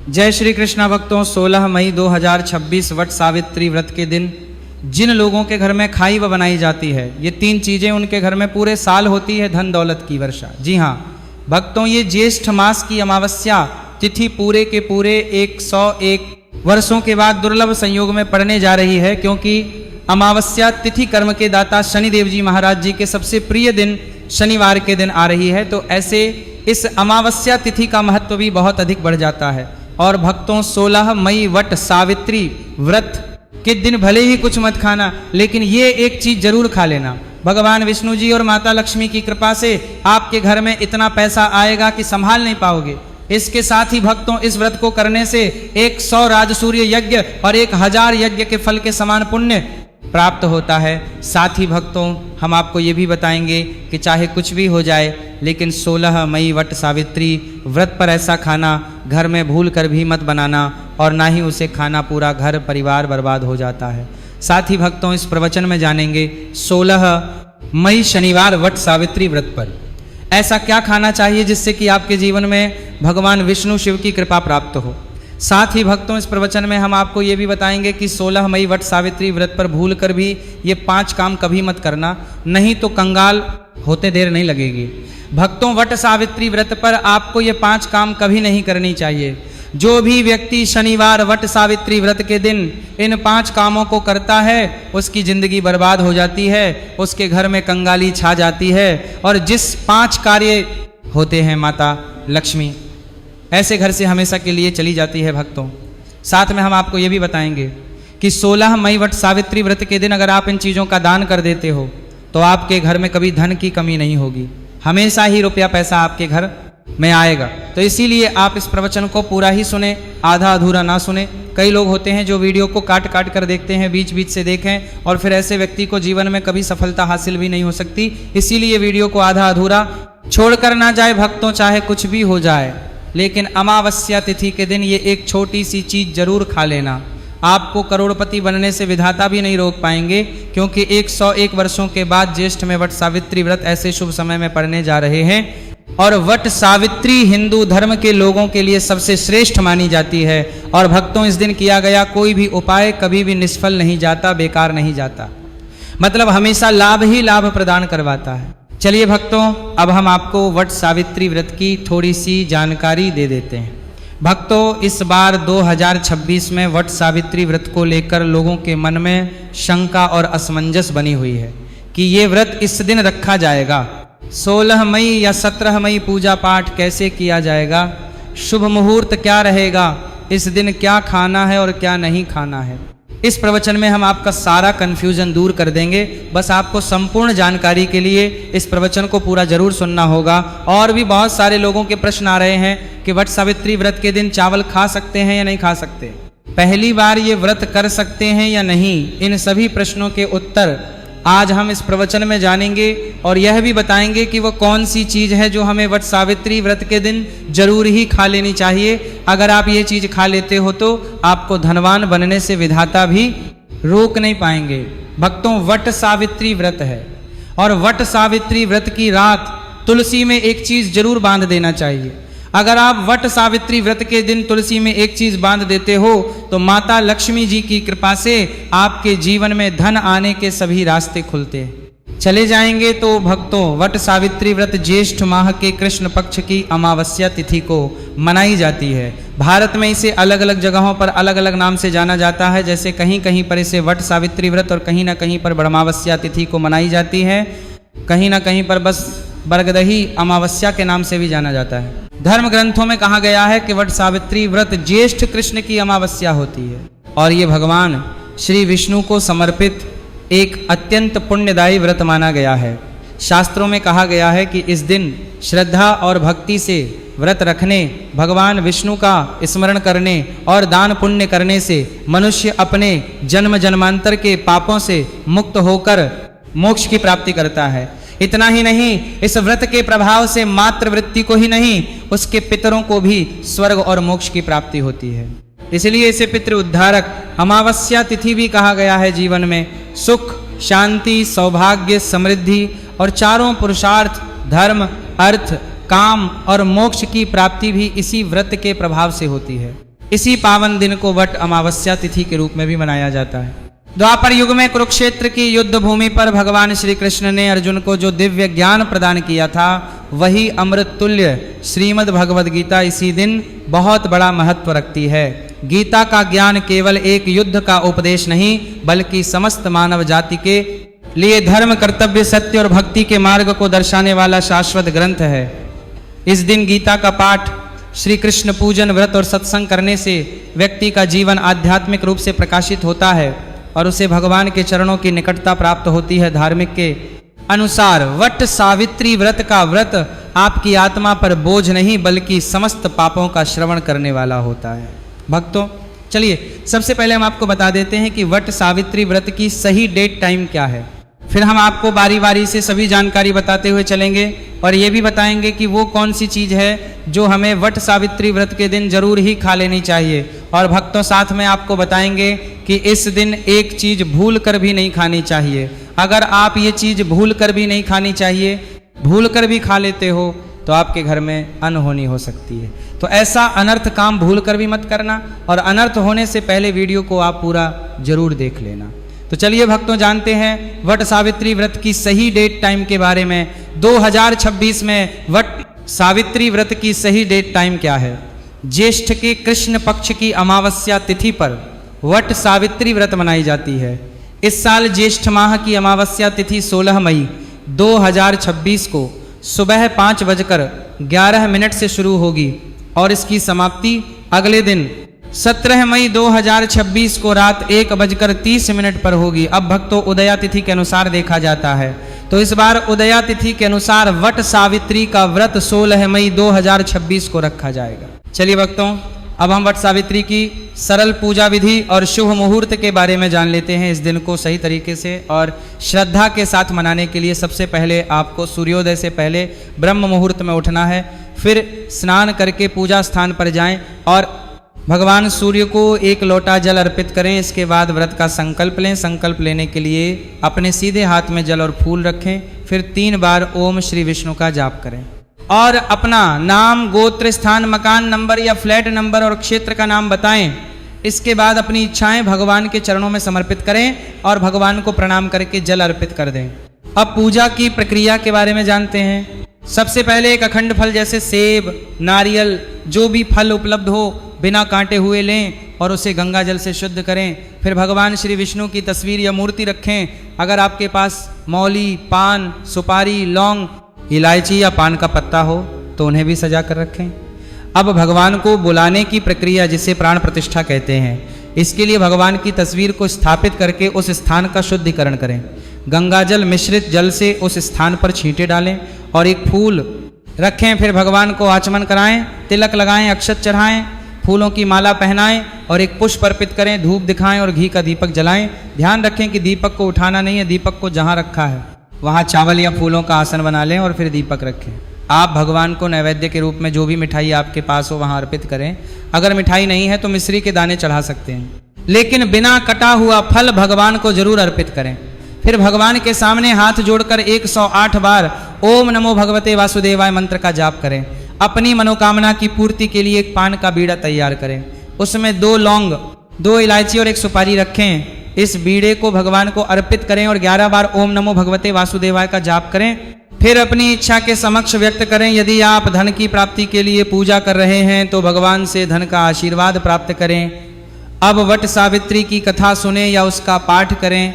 जय श्री कृष्णा भक्तों, 16 मई 2026 वट सावित्री व्रत के दिन जिन लोगों के घर में खाई व बनाई जाती है, ये 3 चीज़ें उनके घर में पूरे साल होती है, धन दौलत की वर्षा। जी हाँ भक्तों, ये ज्येष्ठ मास की अमावस्या तिथि पूरे के पूरे 101 वर्षों के बाद दुर्लभ संयोग में पड़ने जा रही है, क्योंकि अमावस्या तिथि कर्म के दाता शनिदेव जी महाराज जी के सबसे प्रिय दिन शनिवार के दिन आ रही है। तो ऐसे इस अमावस्या तिथि का महत्व भी बहुत अधिक बढ़ जाता है। और भक्तों, 16 मई वट सावित्री व्रत के दिन भले ही कुछ मत खाना, लेकिन ये एक चीज जरूर खा लेना। भगवान विष्णु जी और माता लक्ष्मी की कृपा से आपके घर में इतना पैसा आएगा कि संभाल नहीं पाओगे। इसके साथ ही भक्तों, इस व्रत को करने से 100 राजसूर्य यज्ञ और 1000 यज्ञ के फल के समान पुण्य प्राप्त होता है। साथ ही भक्तों, हम आपको ये भी बताएंगे कि चाहे कुछ भी हो जाए, लेकिन 16 मई वट सावित्री व्रत पर ऐसा खाना घर में भूल कर भी मत बनाना, और ना ही उसे खाना पूरा घर परिवार बर्बाद हो जाता है। साथ ही भक्तों, इस प्रवचन में जानेंगे 16 मई शनिवार वट सावित्री व्रत पर ऐसा क्या खाना चाहिए जिससे कि आपके जीवन में भगवान विष्णु शिव की कृपा प्राप्त हो। साथ ही भक्तों, इस प्रवचन में हम आपको ये भी बताएंगे कि 16 मई वट सावित्री व्रत पर भूल कर भी ये 5 काम कभी मत करना, नहीं तो कंगाल होते देर नहीं लगेगी। भक्तों, वट सावित्री व्रत पर आपको ये 5 काम कभी नहीं करनी चाहिए। जो भी व्यक्ति शनिवार वट सावित्री व्रत के दिन इन 5 कामों को करता है, उसकी जिंदगी बर्बाद हो जाती है, उसके घर में कंगाली छा जाती है, और जिस 5 कार्य होते हैं माता लक्ष्मी ऐसे घर से हमेशा के लिए चली जाती है। भक्तों, साथ में हम आपको ये भी बताएंगे कि 16 मई वट सावित्री व्रत के दिन अगर आप इन चीज़ों का दान कर देते हो तो आपके घर में कभी धन की कमी नहीं होगी, हमेशा ही रुपया पैसा आपके घर में आएगा। तो इसीलिए आप इस प्रवचन को पूरा ही सुने, आधा अधूरा ना सुने। कई लोग होते हैं जो वीडियो को काट काट कर देखते हैं, बीच बीच से देखें, और फिर ऐसे व्यक्ति को जीवन में कभी सफलता हासिल भी नहीं हो सकती। इसीलिए वीडियो को आधा अधूरा छोड़कर ना जाए भक्तों, चाहे कुछ भी हो जाए, लेकिन अमावस्या तिथि के दिन ये एक छोटी सी चीज़ जरूर खा लेना। आपको करोड़पति बनने से विधाता भी नहीं रोक पाएंगे, क्योंकि 101 वर्षों के बाद ज्येष्ठ में वट सावित्री व्रत ऐसे शुभ समय में पड़ने जा रहे हैं। और वट सावित्री हिंदू धर्म के लोगों के लिए सबसे श्रेष्ठ मानी जाती है। और भक्तों, इस दिन किया गया कोई भी उपाय कभी भी निष्फल नहीं जाता, बेकार नहीं जाता, मतलब हमेशा लाभ ही लाभ प्रदान करवाता है। चलिए भक्तों, अब हम आपको वट सावित्री व्रत की थोड़ी सी जानकारी दे देते हैं। भक्तों, इस बार 2026 में वट सावित्री व्रत को लेकर लोगों के मन में शंका और असमंजस बनी हुई है कि ये व्रत इस दिन रखा जाएगा, 16 मई या 17 मई पूजा पाठ कैसे किया जाएगा, शुभ मुहूर्त क्या रहेगा, इस दिन क्या खाना है और क्या नहीं खाना है। इस प्रवचन में हम आपका सारा कन्फ्यूजन दूर कर देंगे। बस आपको संपूर्ण जानकारी के लिए इस प्रवचन को पूरा जरूर सुनना होगा। और भी बहुत सारे लोगों के प्रश्न आ रहे हैं कि वट सावित्री व्रत के दिन चावल खा सकते हैं या नहीं खा सकते, पहली बार ये व्रत कर सकते हैं या नहीं, इन सभी प्रश्नों के उत्तर आज हम इस प्रवचन में जानेंगे। और यह भी बताएंगे कि वो कौन सी चीज़ है जो हमें वट सावित्री व्रत के दिन जरूर ही खा लेनी चाहिए। अगर आप ये चीज़ खा लेते हो तो आपको धनवान बनने से विधाता भी रोक नहीं पाएंगे। भक्तों, वट सावित्री व्रत है, और वट सावित्री व्रत की रात तुलसी में एक चीज़ जरूर बांध देना चाहिए। अगर आप वट सावित्री व्रत के दिन तुलसी में एक चीज बांध देते हो तो माता लक्ष्मी जी की कृपा से आपके जीवन में धन आने के सभी रास्ते खुलते चले जाएंगे। तो भक्तों, वट सावित्री व्रत ज्येष्ठ माह के कृष्ण पक्ष की अमावस्या तिथि को मनाई जाती है। भारत में इसे अलग अलग जगहों पर अलग अलग नाम से जाना जाता है, जैसे कहीं कहीं पर इसे वट सावित्री व्रत और कहीं ना कहीं पर ब्रह्मावस्या तिथि को मनाई जाती है, कहीं ना कहीं पर बस बरगदही अमावस्या के नाम से भी जाना जाता है। धर्म ग्रंथों में कहा गया है कि वट सावित्री व्रत ज्येष्ठ कृष्ण की अमावस्या होती है, और ये भगवान श्री विष्णु को समर्पित एक अत्यंत पुण्यदायी व्रत माना गया है। शास्त्रों में कहा गया है कि इस दिन श्रद्धा और भक्ति से व्रत रखने, भगवान विष्णु का स्मरण करने और दान पुण्य करने से मनुष्य अपने जन्म जन्मांतर के पापों से मुक्त होकर मोक्ष की प्राप्ति करता है। इतना ही नहीं, इस व्रत के प्रभाव से मात्र वृत्ति को ही नहीं, उसके पितरों को भी स्वर्ग और मोक्ष की प्राप्ति होती है। इसलिए इसे पितृ उद्धारक अमावस्या तिथि भी कहा गया है। जीवन में सुख, शांति, सौभाग्य, समृद्धि और चारों पुरुषार्थ, धर्म, अर्थ, काम और मोक्ष की प्राप्ति भी इसी व्रत के प्रभाव से होती है। इसी पावन दिन को वट अमावस्या तिथि के रूप में भी मनाया जाता है। द्वापर युग में कुरुक्षेत्र की युद्ध भूमि पर भगवान श्री कृष्ण ने अर्जुन को जो दिव्य ज्ञान प्रदान किया था, वही अमृत तुल्य श्रीमद् भगवद गीता इसी दिन बहुत बड़ा महत्व रखती है। गीता का ज्ञान केवल एक युद्ध का उपदेश नहीं, बल्कि समस्त मानव जाति के लिए धर्म, कर्तव्य, सत्य और भक्ति के मार्ग को दर्शाने वाला शाश्वत ग्रंथ है। इस दिन गीता का पाठ, श्री कृष्ण पूजन, व्रत और सत्संग करने से व्यक्ति का जीवन आध्यात्मिक रूप से प्रकाशित होता है और उसे भगवान के चरणों की निकटता प्राप्त होती है। धार्मिक के अनुसार वट सावित्री व्रत का व्रत आपकी आत्मा पर बोझ नहीं, बल्कि समस्त पापों का श्रवण करने वाला होता है। भक्तों, चलिए सबसे पहले हम आपको बता देते हैं कि वट सावित्री व्रत की सही डेट टाइम क्या है। फिर हम आपको बारी बारी से सभी जानकारी बताते हुए चलेंगे और ये भी बताएंगे कि वो कौन सी चीज़ है जो हमें वट सावित्री व्रत के दिन जरूर ही खा लेनी चाहिए। और भक्तों, साथ में आपको बताएंगे कि इस दिन एक चीज़ भूल कर भी नहीं खानी चाहिए। अगर आप ये चीज़ भूल कर भी नहीं खानी चाहिए, भूल कर भी खा लेते हो तो आपके घर में अनहोनी हो सकती है। तो ऐसा अनर्थ काम भूल कर भी मत करना और अनर्थ होने से पहले वीडियो को आप पूरा जरूर देख लेना। तो चलिए भक्तों, जानते हैं वट सावित्री व्रत की सही डेट टाइम के बारे में। 2026 में वट सावित्री व्रत की सही डेट टाइम क्या है? ज्येष्ठ के कृष्ण पक्ष की अमावस्या तिथि पर वट सावित्री व्रत मनाई जाती है। इस साल ज्येष्ठ माह की अमावस्या तिथि 16 मई 2026 को सुबह 5:11 से शुरू होगी और इसकी समाप्ति अगले दिन 17 मई 2026 को रात 1:30 पर होगी। अब भक्तों, उदया तिथि के अनुसार देखा जाता है तो इस बार उदया तिथि के अनुसार वट सावित्री का व्रत 16 मई 2026 को रखा जाएगा। चलिए भक्तों, अब हम वट सावित्री की सरल पूजा विधि और शुभ मुहूर्त के बारे में जान लेते हैं। इस दिन को सही तरीके से और श्रद्धा के साथ मनाने के लिए सबसे पहले आपको सूर्योदय से पहले ब्रह्म मुहूर्त में उठना है। फिर स्नान करके पूजा स्थान पर जाएं और भगवान सूर्य को एक लोटा जल अर्पित करें। इसके बाद व्रत का संकल्प लें। संकल्प लेने के लिए अपने सीधे हाथ में जल और फूल रखें। फिर 3 बार ओम श्री विष्णु का जाप करें और अपना नाम, गोत्र, स्थान, मकान नंबर या फ्लैट नंबर और क्षेत्र का नाम बताएं। इसके बाद अपनी इच्छाएं भगवान के चरणों में समर्पित करें और भगवान को प्रणाम करके जल अर्पित कर दें। अब पूजा की प्रक्रिया के बारे में जानते हैं। सबसे पहले एक अखंड फल जैसे सेब, नारियल, जो भी फल उपलब्ध हो बिना काटे हुए लें और उसे गंगा जल से शुद्ध करें। फिर भगवान श्री विष्णु की तस्वीर या मूर्ति रखें। अगर आपके पास मौली, पान, सुपारी, लौंग, इलायची या पान का पत्ता हो तो उन्हें भी सजा कर रखें। अब भगवान को बुलाने की प्रक्रिया, जिसे प्राण प्रतिष्ठा कहते हैं, इसके लिए भगवान की तस्वीर को स्थापित करके उस स्थान का शुद्धिकरण करें। गंगाजल मिश्रित जल से उस स्थान पर छींटे डालें और एक फूल रखें। फिर भगवान को आचमन कराएं, तिलक लगाएं, अक्षत चढ़ाएं, फूलों की माला पहनाएं और एक पुष्प अर्पित करें, धूप दिखाएं और घी का दीपक जलाएं। ध्यान रखें कि दीपक को उठाना नहीं है, दीपक को जहां रखा है वहां चावल या फूलों का आसन बना लें और फिर दीपक रखें। आप भगवान को नैवेद्य के रूप में जो भी मिठाई आपके पास हो वहां अर्पित करें। अगर मिठाई नहीं है तो मिश्री के दाने चढ़ा सकते हैं, लेकिन बिना कटा हुआ फल भगवान को जरूर अर्पित करें। फिर भगवान के सामने हाथ जोड़कर 108 बार ओम नमो भगवते वासुदेवाय मंत्र का जाप करें। अपनी मनोकामना की पूर्ति के लिए एक पान का बीड़ा तैयार करें। उसमें 2 लौंग, 2 इलायची और 1 सुपारी रखें। इस बीड़े को भगवान को अर्पित करें और 11 बार ओम नमो भगवते वासुदेवाय का जाप करें। फिर अपनी इच्छा के समक्ष व्यक्त करें। यदि आप धन की प्राप्ति के लिए पूजा कर रहे हैं तो भगवान से धन का आशीर्वाद प्राप्त करें। अब वट सावित्री की कथा सुने या उसका पाठ करें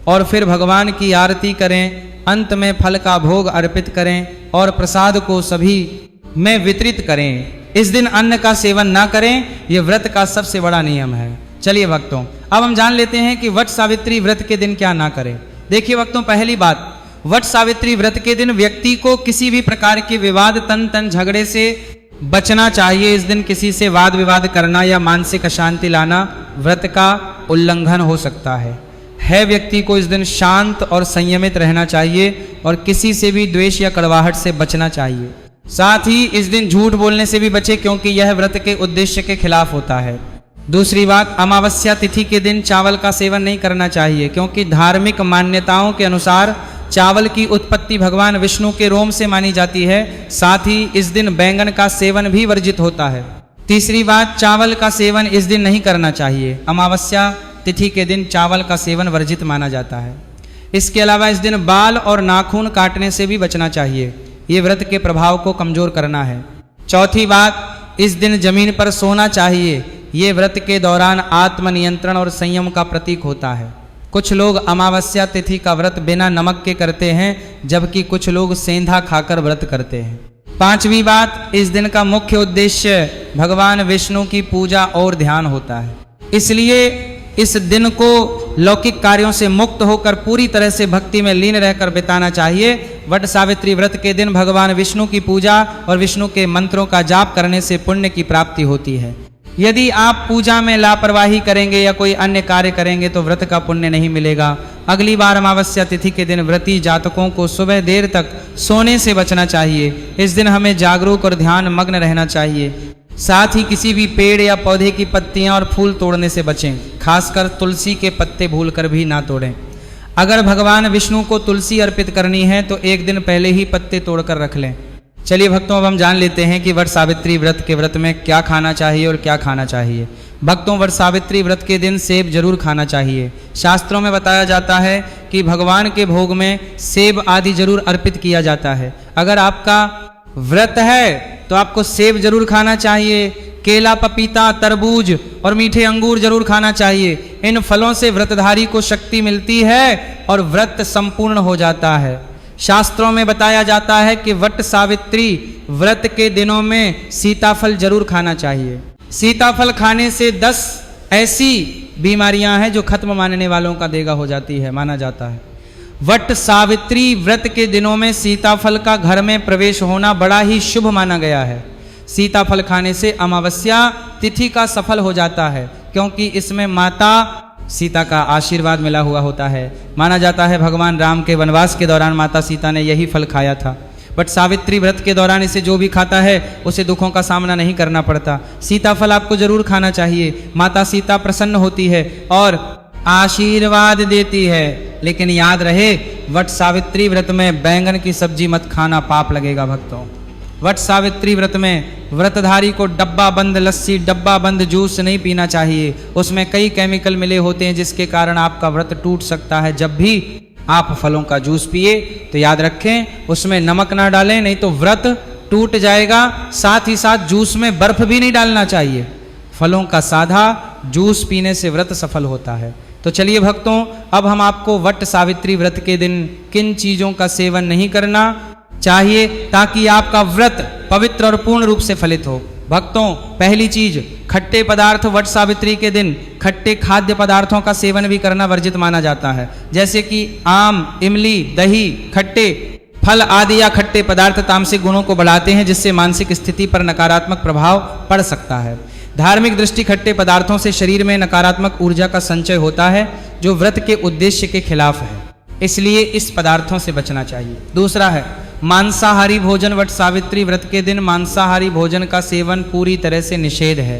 और फिर भगवान की आरती करें। अंत में फल का भोग अर्पित करें और प्रसाद को सभी में वितरित करें। इस दिन अन्न का सेवन ना करें, यह व्रत का सबसे बड़ा नियम है। चलिए भक्तों, अब हम जान लेते हैं कि वट सावित्री व्रत के दिन क्या ना करें। देखिए भक्तों, पहली बात, वट सावित्री व्रत के दिन व्यक्ति को किसी भी प्रकार के विवाद, तन झगड़े से बचना चाहिए। इस दिन किसी से वाद विवाद करना या मानसिक अशांति लाना व्रत का उल्लंघन हो सकता है। व्यक्ति को इस दिन शांत और संयमित रहना चाहिए और किसी से भी द्वेष या कड़वाहट से बचना चाहिए। साथ ही इस दिन झूठ बोलने से भी बचे, क्योंकि यह व्रत के उद्देश्य के खिलाफ होता है। दूसरी बात, अमावस्या तिथि के दिन चावल का सेवन नहीं करना चाहिए, क्योंकि धार्मिक मान्यताओं के अनुसार चावल की उत्पत्ति भगवान विष्णु के रोम से मानी जाती है। साथ ही इस दिन बैंगन का सेवन भी वर्जित होता है। तीसरी बात, चावल का सेवन इस दिन नहीं करना चाहिए। अमावस्या तिथि के दिन चावल का सेवन वर्जित माना जाता है। इसके अलावा इस दिन बाल और नाखून काटने से भी बचना चाहिए, ये व्रत के प्रभाव को कमजोर करना है। चौथी बात, इस दिन जमीन पर सोना चाहिए, ये व्रत के दौरान आत्मनियंत्रण और संयम का प्रतीक होता है। कुछ लोग अमावस्या तिथि का व्रत बिना नमक के करते हैं, जबकि कुछ लोग सेंधा खाकर व्रत करते हैं। पांचवी बात, इस दिन का मुख्य उद्देश्य भगवान विष्णु की पूजा और ध्यान होता है, इसलिए इस दिन को लौकिक कार्यों से मुक्त होकर पूरी तरह से भक्ति में लीन रहकर बिताना चाहिए। वट सावित्री व्रत के दिन भगवान विष्णु की पूजा और विष्णु के मंत्रों का जाप करने से पुण्य की प्राप्ति होती है। यदि आप पूजा में लापरवाही करेंगे या कोई अन्य कार्य करेंगे तो व्रत का पुण्य नहीं मिलेगा। अगली बार अमावस्या तिथि के दिन व्रती जातकों को सुबह देर तक सोने से बचना चाहिए। इस दिन हमें जागरूक और ध्यान मग्न रहना चाहिए। साथ ही किसी भी पेड़ या पौधे की पत्तियां और फूल तोड़ने से बचें, खासकर तुलसी के पत्ते भूलकर भी ना तोड़ें। अगर भगवान विष्णु को तुलसी अर्पित करनी है तो एक दिन पहले ही पत्ते तोड़कर रख लें। चलिए भक्तों, अब हम जान लेते हैं कि वट सावित्री व्रत के व्रत में क्या खाना चाहिए और क्या खाना चाहिए। भक्तों, वट सावित्री व्रत के दिन सेब जरूर खाना चाहिए। शास्त्रों में बताया जाता है कि भगवान के भोग में सेब आदि जरूर अर्पित किया जाता है। अगर आपका व्रत है तो आपको सेब जरूर खाना चाहिए। केला, पपीता, तरबूज और मीठे अंगूर जरूर खाना चाहिए। इन फलों से व्रतधारी को शक्ति मिलती है और व्रत संपूर्ण हो जाता है। शास्त्रों में बताया जाता है कि वट सावित्री व्रत के दिनों में सीताफल जरूर खाना चाहिए। सीताफल खाने से 10 ऐसी बीमारियां हैं जो खत्म मानने वालों का देगा हो जाती है, माना जाता है। वट सावित्री व्रत के दिनों में सीताफल का घर में प्रवेश होना बड़ा ही शुभ माना गया है। सीताफल खाने से अमावस्या तिथि का सफल हो जाता है, क्योंकि इसमें माता सीता का आशीर्वाद मिला हुआ होता है। माना जाता है भगवान राम के वनवास के दौरान माता सीता ने यही फल खाया था। बट सावित्री व्रत के दौरान इसे जो भी खाता है उसे दुखों का सामना नहीं करना पड़ता। सीताफल आपको जरूर खाना चाहिए। माता सीता प्रसन्न होती है और आशीर्वाद देती है। लेकिन याद रहे, वट सावित्री व्रत में बैंगन की सब्जी मत खाना, पाप लगेगा भक्तों। वट सावित्री व्रत में व्रतधारी को डब्बा बंद लस्सी, डब्बा बंद जूस नहीं पीना चाहिए। उसमें कई केमिकल मिले होते हैं जिसके कारण आपका व्रत टूट सकता है। जब भी आप फलों का जूस पिए तो याद रखें उसमें नमक ना डालें, नहीं तो व्रत टूट जाएगा। साथ ही साथ जूस में बर्फ भी नहीं डालना चाहिए। फलों का सादा जूस पीने से व्रत सफल होता है। तो चलिए भक्तों, अब हम आपको वट सावित्री व्रत के दिन किन चीजों का सेवन नहीं करना चाहिए ताकि आपका व्रत पवित्र और पूर्ण रूप से फलित हो। भक्तों, पहली चीज, खट्टे पदार्थ वट सावित्री के दिन खट्टे खाद्य पदार्थों का सेवन भी करना वर्जित माना जाता है, जैसे कि आम, इमली, दही, खट्टे फल आदि या खट्टे पदार्थ तामसिक गुणों को बढ़ाते हैं, जिससे मानसिक स्थिति पर नकारात्मक प्रभाव पड़ सकता है। धार्मिक दृष्टि खट्टे पदार्थों से शरीर में नकारात्मक ऊर्जा का संचय होता है, जो व्रत के उद्देश्य के खिलाफ है, इसलिए इस पदार्थों से बचना चाहिए। दूसरा है मांसाहारी भोजन। वट सावित्री व्रत के दिन मांसाहारी भोजन का सेवन पूरी तरह से निषेध है।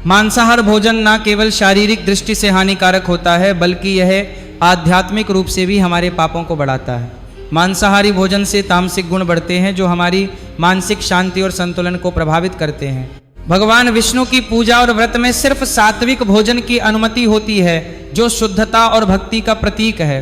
मांसाहार भोजन न केवल शारीरिक दृष्टि से हानिकारक होता है, बल्कि यह आध्यात्मिक रूप से भी हमारे पापों को बढ़ाता है। मांसाहारी भोजन से तामसिक गुण बढ़ते हैं, जो हमारी मानसिक शांति और संतुलन को प्रभावित करते हैं। भगवान विष्णु की पूजा और व्रत में सिर्फ सात्विक भोजन की अनुमति होती है, जो शुद्धता और भक्ति का प्रतीक है।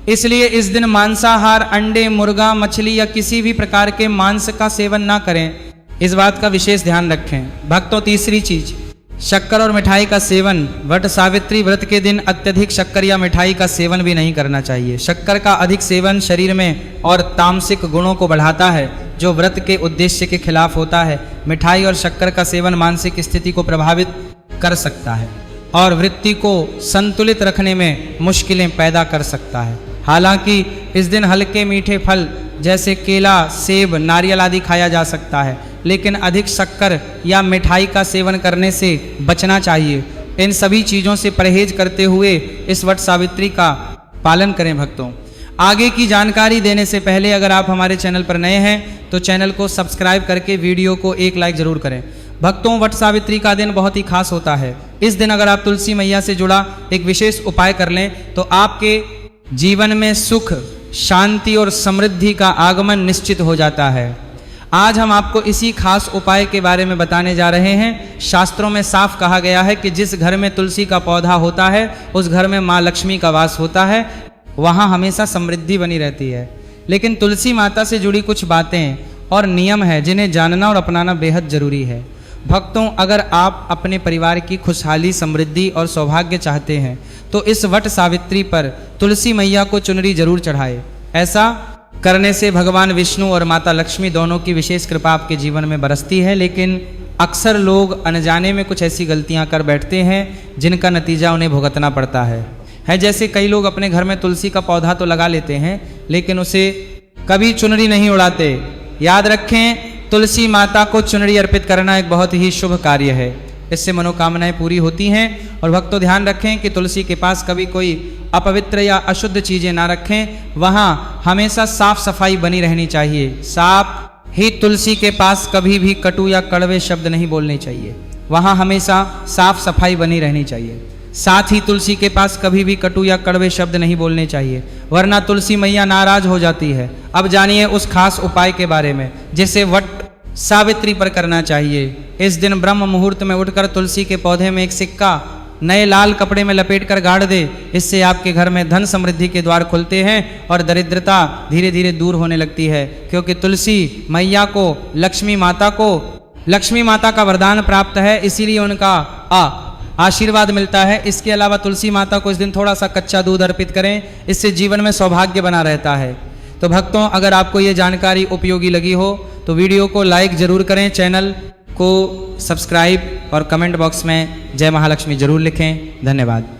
इसलिए इस दिन मांसाहार, अंडे, मुर्गा, मछली या किसी भी प्रकार के मांस का सेवन ना करें। इस बात का विशेष ध्यान रखें। भक्तों, तीसरी चीज, शक्कर और मिठाई का सेवन। वट सावित्री व्रत के दिन अत्यधिक शक्कर या मिठाई का सेवन भी नहीं करना चाहिए। शक्कर का अधिक सेवन शरीर में और तामसिक गुणों को बढ़ाता है, जो व्रत के उद्देश्य के खिलाफ होता है। मिठाई और शक्कर का सेवन मानसिक स्थिति को प्रभावित कर सकता है और वृत्ति को संतुलित रखने में मुश्किलें पैदा कर सकता है। हालांकि इस दिन हल्के मीठे फल जैसे केला, सेब, नारियल आदि खाया जा सकता है, लेकिन अधिक शक्कर या मिठाई का सेवन करने से बचना चाहिए। इन सभी चीज़ों से परहेज करते हुए इस वट सावित्री का पालन करें। भक्तों, आगे की जानकारी देने से पहले अगर आप हमारे चैनल पर नए हैं तो चैनल को सब्सक्राइब करके वीडियो को एक लाइक ज़रूर करें। भक्तों, वट सावित्री का दिन बहुत ही खास होता है। इस दिन अगर आप तुलसी मैया से जुड़ा एक विशेष उपाय कर लें तो आपके जीवन में सुख, शांति और समृद्धि का आगमन निश्चित हो जाता है। आज हम आपको इसी खास उपाय के बारे में बताने जा रहे हैं। शास्त्रों में साफ कहा गया है कि जिस घर में तुलसी का पौधा होता है उस घर में माँ लक्ष्मी का वास होता है, वहाँ हमेशा समृद्धि बनी रहती है। लेकिन तुलसी माता से जुड़ी कुछ बातें और नियम है जिन्हें जानना और अपनाना बेहद जरूरी है। भक्तों, अगर आप अपने परिवार की खुशहाली, समृद्धि और सौभाग्य चाहते हैं तो इस वट सावित्री पर तुलसी मैया को चुनरी जरूर चढ़ाए। ऐसा करने से भगवान विष्णु और माता लक्ष्मी दोनों की विशेष कृपा आपके जीवन में बरसती है। लेकिन अक्सर लोग अनजाने में कुछ ऐसी गलतियां कर बैठते हैं जिनका नतीजा उन्हें भुगतना पड़ता है। जैसे कई लोग अपने घर में तुलसी का पौधा तो लगा लेते हैं लेकिन उसे कभी चुनरी नहीं उड़ाते। याद रखें, तुलसी माता को चुनरी अर्पित करना एक बहुत ही शुभ कार्य है। इससे मनोकामनाएं पूरी होती हैं। और भक्तों, ध्यान रखें कि तुलसी के पास कभी कोई अपवित्र या अशुद्ध चीज़ें ना रखें। वहाँ हमेशा साफ सफाई बनी रहनी चाहिए। साफ ही तुलसी के पास कभी भी कटु या कड़वे शब्द नहीं बोलने चाहिए। वहाँ हमेशा साफ सफाई बनी रहनी चाहिए। साथ ही तुलसी के पास कभी भी कटु या कड़वे शब्द नहीं बोलने चाहिए, वरना तुलसी मैया नाराज हो जाती है। अब जानिए उस खास उपाय के बारे में जिसे वट सावित्री पर करना चाहिए। इस दिन ब्रह्म मुहूर्त में उठकर तुलसी के पौधे में एक सिक्का नए लाल कपड़े में लपेटकर गाड़ दे। इससे आपके घर में धन समृद्धि के द्वार खुलते हैं और दरिद्रता धीरे धीरे दूर होने लगती है, क्योंकि तुलसी मैया को लक्ष्मी माता का वरदान प्राप्त है, इसीलिए उनका आशीर्वाद मिलता है। इसके अलावा तुलसी माता को इस दिन थोड़ा सा कच्चा दूध अर्पित करें, इससे जीवन में सौभाग्य बना रहता है। तो भक्तों, अगर आपको ये जानकारी उपयोगी लगी हो तो वीडियो को लाइक जरूर करें, चैनल को सब्सक्राइब और कमेंट बॉक्स में जय महालक्ष्मी जरूर लिखें। धन्यवाद।